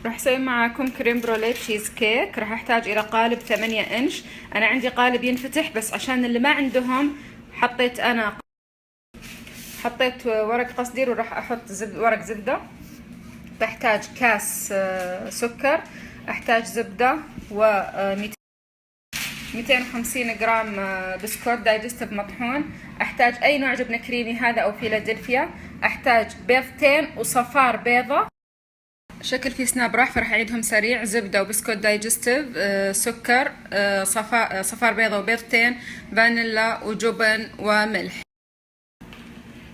راح اسوي معاكم كريم بروليه تشيز كيك. راح احتاج الى قالب 8 انش. انا عندي قالب ينفتح، بس عشان اللي ما عندهم حطيت ورق قصدير، وراح احط ورق زبده. بحتاج كاس سكر، احتاج زبده، و 250 جرام بسكوت دايجستيف مطحون. احتاج اي نوع جبنه كريمي، هذا او فيلادلفيا. احتاج بيضتين وصفار بيضه. شكل في سناب راح فراح اعيدهم سريع: زبده وبسكوت دايجستيف، سكر، صفار بيضه وبيضتين، فانيلا وجبن وملح.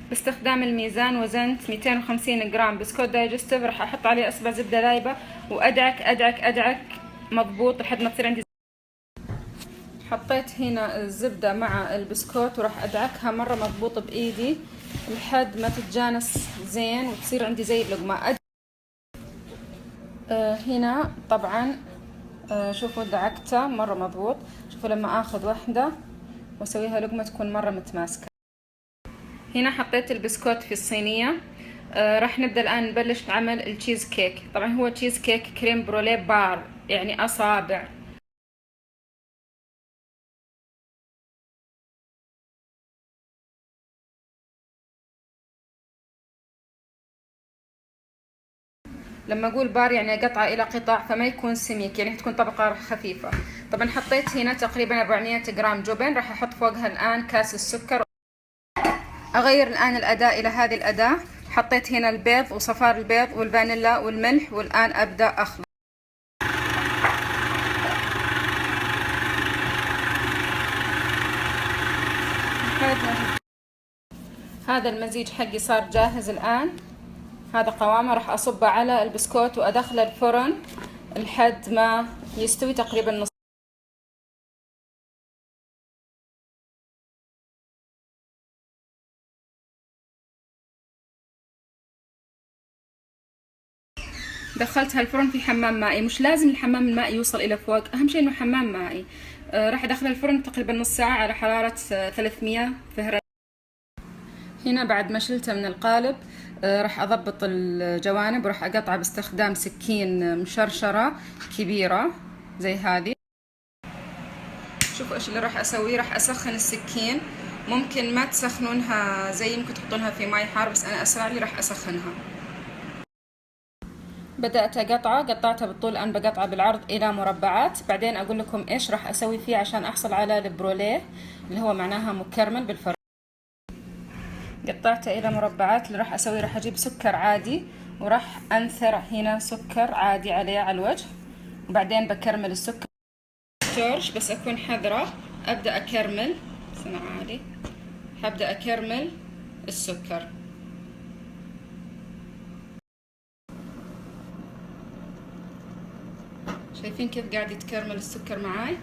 باستخدام الميزان وزنت 250 جرام بسكوت دايجستيف. راح احط عليه اصبع زبده لايبه وادعك ادعك ادعك مضبوط لحد ما تصير عندي. حطيت هنا الزبده مع البسكوت وراح ادعكها مره مضبوط بايدي لحد ما تتجانس زين وتصير عندي زي اللقمه. هنا طبعا شوفوا دعكته مره مضبوط. شوفوا لما اخذ واحده واسويها لقمه تكون مره متماسكه. هنا حطيت البسكوت في الصينيه. راح نبدا الان نبلش نعمل التشيز كيك. طبعا هو تشيز كيك كريم بروليه بار، يعني اصابع. لما اقول بار يعني قطعه الى قطع، فما يكون سميك، يعني تكون طبقه خفيفه. طبعا حطيت هنا تقريبا 400 جرام جبن. راح احط فوقها الان كاس السكر. اغير الان الاداء الى هذه الاداة. حطيت هنا البيض وصفار البيض والفانيلا والملح، والان ابدا اخلط. هذا المزيج حقي صار جاهز الان. هذا قوامه. راح اصبه على البسكوت وادخله الفرن لحد ما يستوي تقريبا نص. دخلتها الفرن في حمام مائي. مش لازم الحمام المائي يوصل الى فوق، اهم شيء انه حمام مائي. راح ادخل الفرن تقريبا نص ساعة على حرارة 300 فهرنهايت. هنا بعد ما شلته من القالب راح اضبط الجوانب، وراح اقطعه باستخدام سكين مشرشرة كبيرة زي هذه. شوفوا ايش اللي راح اسويه. راح اسخن السكين. ممكن ما تسخنونها زي ممكن تحطونها في ماي حار، بس انا اسرع لي راح اسخنها. بدأت قطعتها بالطول، الآن بقطعها بالعرض إلى مربعات. بعدين أقول لكم إيش راح أسوي فيه عشان أحصل على البروليه اللي هو معناها مكرمل بالفرن. قطعته إلى مربعات. اللي راح أسوي راح أجيب سكر عادي وراح أنثر هنا سكر عادي عليه على الوجه، وبعدين بكرمل السكر تورش. بس أكون حذرة. أبدأ أكرمل سمع عالي. هبدأ أكرمل السكر. شايفين كيف قاعد يتكرمل السكر معاي؟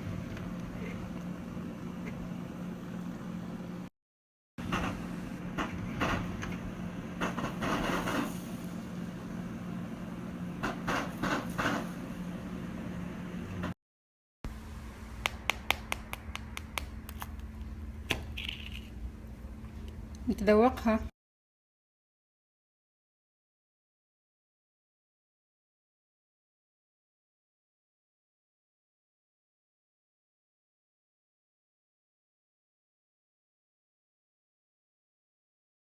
نتذوقها.